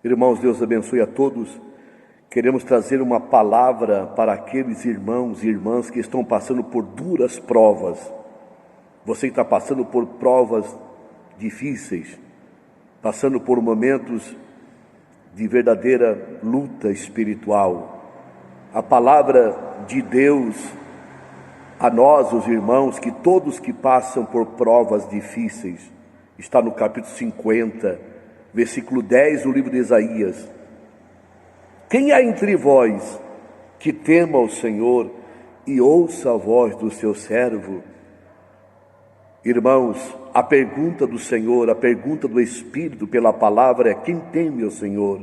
Irmãos, Deus abençoe a todos. Queremos trazer uma palavra para aqueles irmãos e irmãs que estão passando por duras provas. Você está passando por provas difíceis, passando por momentos de verdadeira luta espiritual. A palavra de Deus a nós, os irmãos, que todos que passam por provas difíceis, está no capítulo 50, versículo 10 do livro de Isaías. Quem há entre vós que tema o Senhor e ouça a voz do seu servo? Irmãos, a pergunta do Senhor, a pergunta do Espírito pela palavra é: quem teme o Senhor?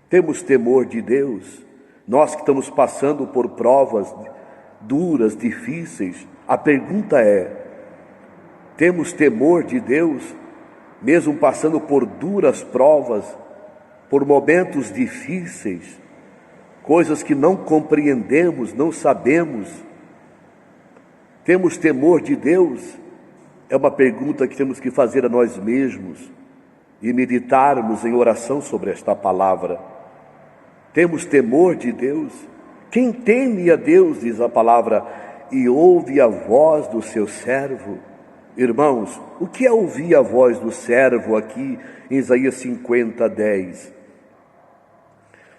Temos temor de Deus? Nós que estamos passando por provas duras, difíceis, a pergunta é: temos temor de Deus? Mesmo passando por duras provas, por momentos difíceis, coisas que não compreendemos, não sabemos, temos temor de Deus? É uma pergunta que temos que fazer a nós mesmos e meditarmos em oração sobre esta palavra. Temos temor de Deus? Quem teme a Deus, diz a palavra, e ouve a voz do seu servo? Irmãos, o que é ouvir a voz do servo aqui em Isaías 50, 10?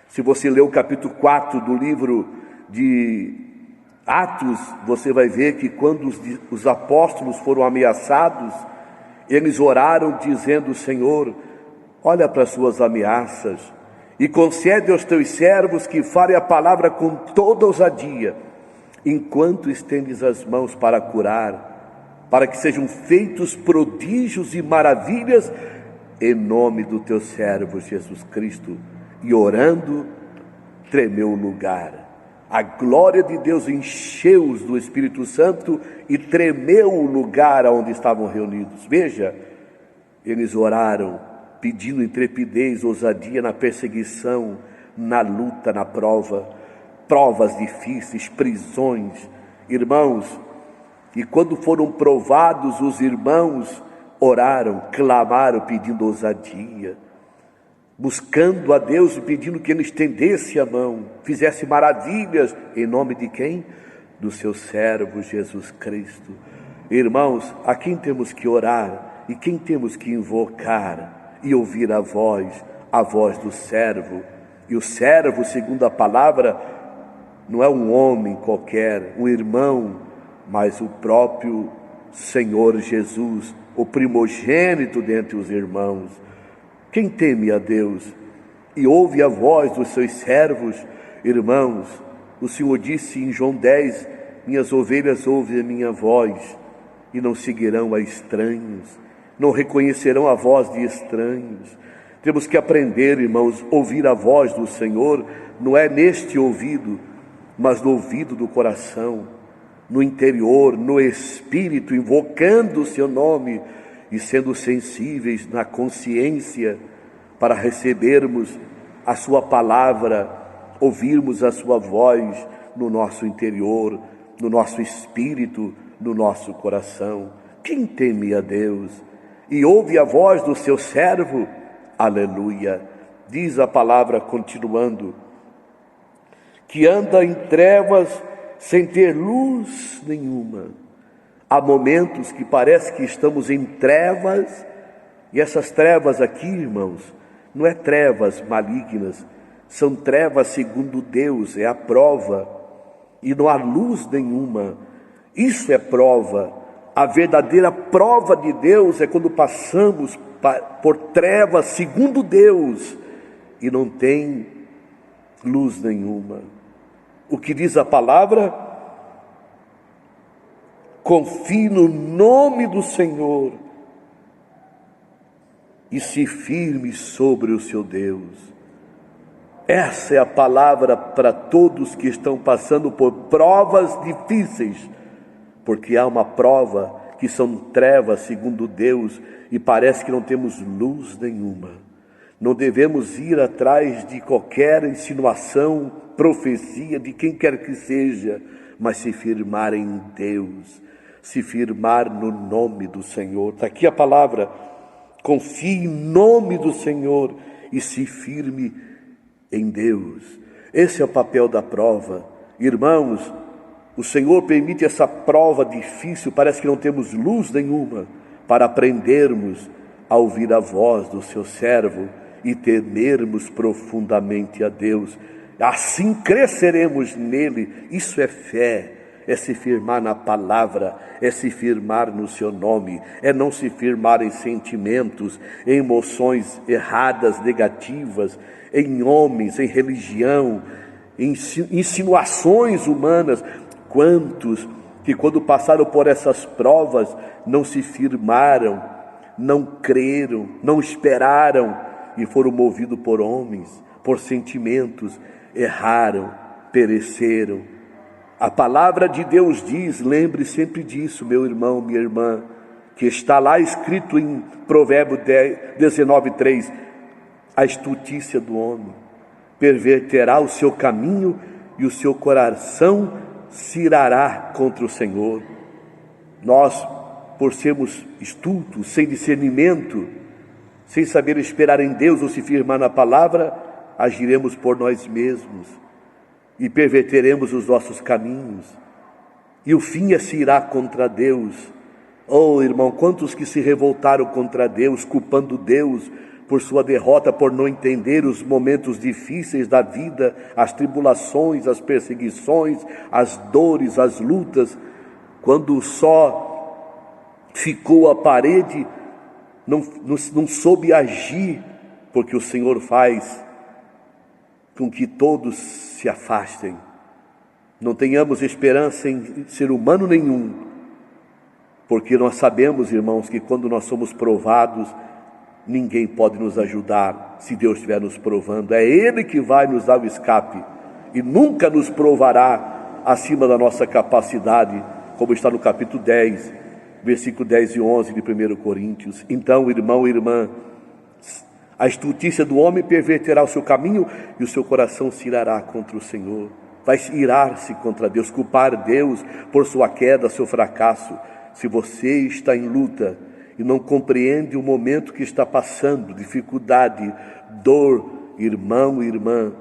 Se você ler o capítulo 4 do livro de Atos, você vai ver que quando os apóstolos foram ameaçados, eles oraram dizendo: Senhor, olha para as suas ameaças e concede aos teus servos que falem a palavra com toda ousadia, enquanto estendes as mãos para curar, para que sejam feitos prodígios e maravilhas em nome do teu servo Jesus Cristo. E orando, tremeu o lugar. A glória de Deus encheu-os do Espírito Santo e tremeu o lugar onde estavam reunidos. Veja, eles oraram pedindo intrepidez, ousadia na perseguição, na luta, na prova, provas difíceis, prisões. Irmãos, e quando foram provados, os irmãos oraram, clamaram, pedindo ousadia, buscando a Deus e pedindo que Ele estendesse a mão, fizesse maravilhas, em nome de quem? Do seu servo Jesus Cristo. Irmãos, a quem temos que orar e quem temos que invocar e ouvir a voz do servo. E o servo, segundo a palavra, não é um homem qualquer, um irmão, mas o próprio Senhor Jesus, o primogênito dentre os irmãos. Quem teme a Deus e ouve a voz dos seus servos? Irmãos, o Senhor disse em João 10, minhas ovelhas ouvem a minha voz e não seguirão a estranhos, não reconhecerão a voz de estranhos. Temos que aprender, irmãos, ouvir a voz do Senhor, não é neste ouvido, mas no ouvido do coração, no interior, no espírito, invocando o seu nome e sendo sensíveis na consciência para recebermos a sua palavra, ouvirmos a sua voz no nosso interior, no nosso espírito, no nosso coração. Quem teme a Deus e ouve a voz do seu servo? Aleluia! Diz a palavra continuando, que anda em trevas sem ter luz nenhuma. Há momentos que parece que estamos em trevas, e essas trevas aqui, irmãos, não é trevas malignas, são trevas segundo Deus, é a prova, e não há luz nenhuma. Isso é prova. A verdadeira prova de Deus é quando passamos por trevas segundo Deus e não tem luz nenhuma. O que diz a palavra? Confie no nome do Senhor e se firme sobre o seu Deus. Essa é a palavra para todos que estão passando por provas difíceis, porque há uma prova que são trevas segundo Deus e parece que não temos luz nenhuma. Não devemos ir atrás de qualquer insinuação, profecia de quem quer que seja, mas se firmar em Deus, se firmar no nome do Senhor. Está aqui a palavra: confie em nome do Senhor e se firme em Deus. Esse é o papel da prova. Irmãos, o Senhor permite essa prova difícil, parece que não temos luz nenhuma, para aprendermos a ouvir a voz do seu servo e temermos profundamente a Deus. Assim cresceremos nele. Isso é fé, é se firmar na palavra, é se firmar no seu nome, é não se firmar em sentimentos, em emoções erradas, negativas, em homens, em religião, em insinuações humanas. Quantos que quando passaram por essas provas não se firmaram, não creram, não esperaram e foram movidos por homens, por sentimentos, erraram, pereceram. A palavra de Deus diz, lembre sempre disso, meu irmão, minha irmã, que está lá escrito em Provérbios 19:3, a estultícia do homem perverterá o seu caminho e o seu coração se irará contra o Senhor. Nós, por sermos estultos, sem discernimento, sem saber esperar em Deus ou se firmar na palavra, agiremos por nós mesmos e perverteremos os nossos caminhos, e o fim é se irá contra Deus. Oh, irmão, quantos que se revoltaram contra Deus, culpando Deus por sua derrota, por não entender os momentos difíceis da vida, as tribulações, as perseguições, as dores, as lutas, quando só ficou a parede, não soube agir, porque o Senhor faz com que todos se afastem. Não tenhamos esperança em ser humano nenhum, porque nós sabemos, irmãos, que quando nós somos provados, ninguém pode nos ajudar se Deus estiver nos provando. É Ele que vai nos dar o escape e nunca nos provará acima da nossa capacidade, como está no capítulo 10, versículo 10 e 11 de 1 Coríntios. Então, irmão e irmã, a estultícia do homem perverterá o seu caminho e o seu coração se irará contra o Senhor. Vai irar-se contra Deus, culpar Deus por sua queda, seu fracasso. Se você está em luta e não compreende o momento que está passando, dificuldade, dor, irmão e irmã,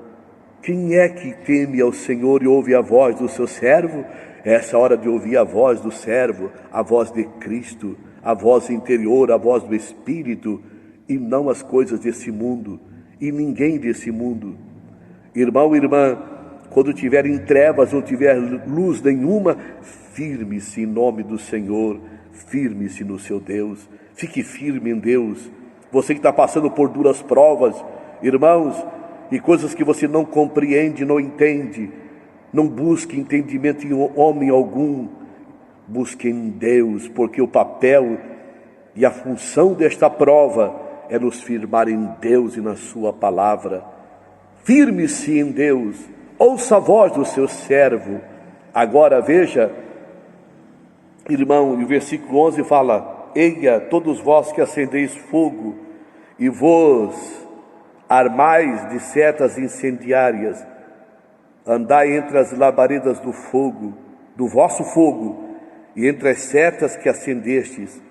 quem é que teme ao Senhor e ouve a voz do seu servo? É essa hora de ouvir a voz do servo, a voz de Cristo, a voz interior, a voz do Espírito, e não as coisas desse mundo, e ninguém desse mundo. Irmão e irmã, quando tiver em trevas, não tiver luz nenhuma, firme-se em nome do Senhor, firme-se no seu Deus, fique firme em Deus. Você que está passando por duras provas, irmãos, e coisas que você não compreende, não entende, não busque entendimento em homem algum, busque em Deus, porque o papel e a função desta prova é nos firmar em Deus e na sua palavra. Firme-se em Deus, ouça a voz do seu servo. Agora veja, irmão, e o versículo 11 fala: eia, todos vós que acendeis fogo e vos armais de setas incendiárias, andai entre as labaredas do fogo, do vosso fogo, e entre as setas que acendestes,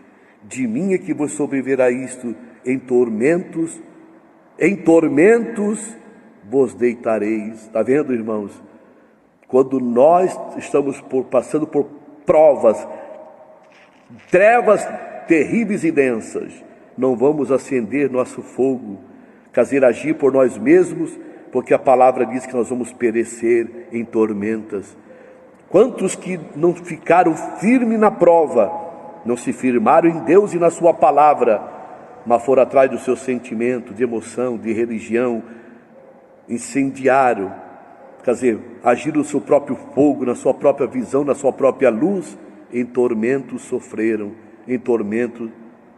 de mim é que vos sobrevirá isto, em tormentos vos deitareis. Está vendo, irmãos? Quando nós estamos passando por provas, trevas terríveis e densas, não vamos acender nosso fogo, querer agir por nós mesmos, porque a palavra diz que nós vamos perecer em tormentas. Quantos que não ficaram firmes na prova, não se firmaram em Deus e na sua palavra, mas foram atrás do seu sentimento, de emoção, de religião, incendiaram, quer dizer, agiram no seu próprio fogo, na sua própria visão, na sua própria luz, em tormento sofreram, em tormento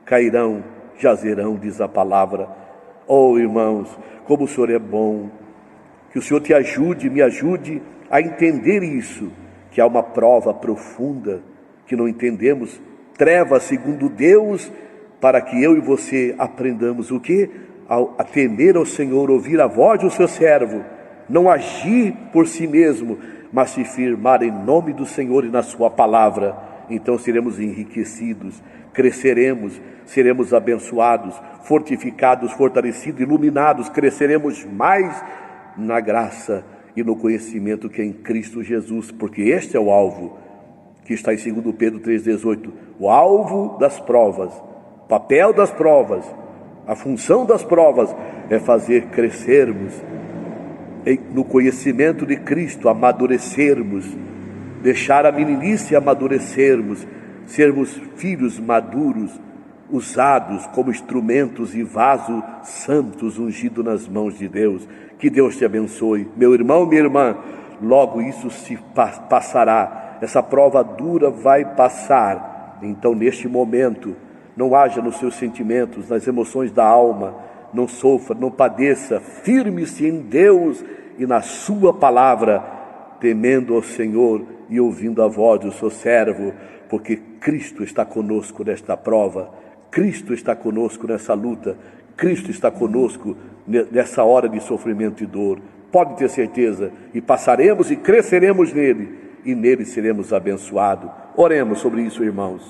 cairão, jazerão, diz a palavra. Oh, irmãos, como o Senhor é bom, que o Senhor te ajude, me ajude a entender isso, que há uma prova profunda, que não entendemos, trevas segundo Deus, para que eu e você aprendamos o quê? A temer ao Senhor, ouvir a voz do seu servo, não agir por si mesmo, mas se firmar em nome do Senhor e na sua palavra. Então seremos enriquecidos, cresceremos, seremos abençoados, fortificados, fortalecidos, iluminados, cresceremos mais na graça e no conhecimento que é em Cristo Jesus, porque este é o alvo que está em 2 Pedro 3,18, o alvo das provas, o papel das provas, a função das provas é fazer crescermos no conhecimento de Cristo, amadurecermos, deixar a meninice amadurecermos, sermos filhos maduros, usados como instrumentos e vasos santos ungidos nas mãos de Deus. Que Deus te abençoe, meu irmão, minha irmã. Logo isso se passará, essa prova dura vai passar. Então, neste momento, não haja nos seus sentimentos, nas emoções da alma, não sofra, não padeça, firme-se em Deus e na sua palavra, temendo ao Senhor e ouvindo a voz do seu servo, porque Cristo está conosco nesta prova, Cristo está conosco nessa luta, Cristo está conosco nessa hora de sofrimento e dor. Pode ter certeza, e passaremos e cresceremos nele, e nele seremos abençoados. Oremos sobre isso, irmãos.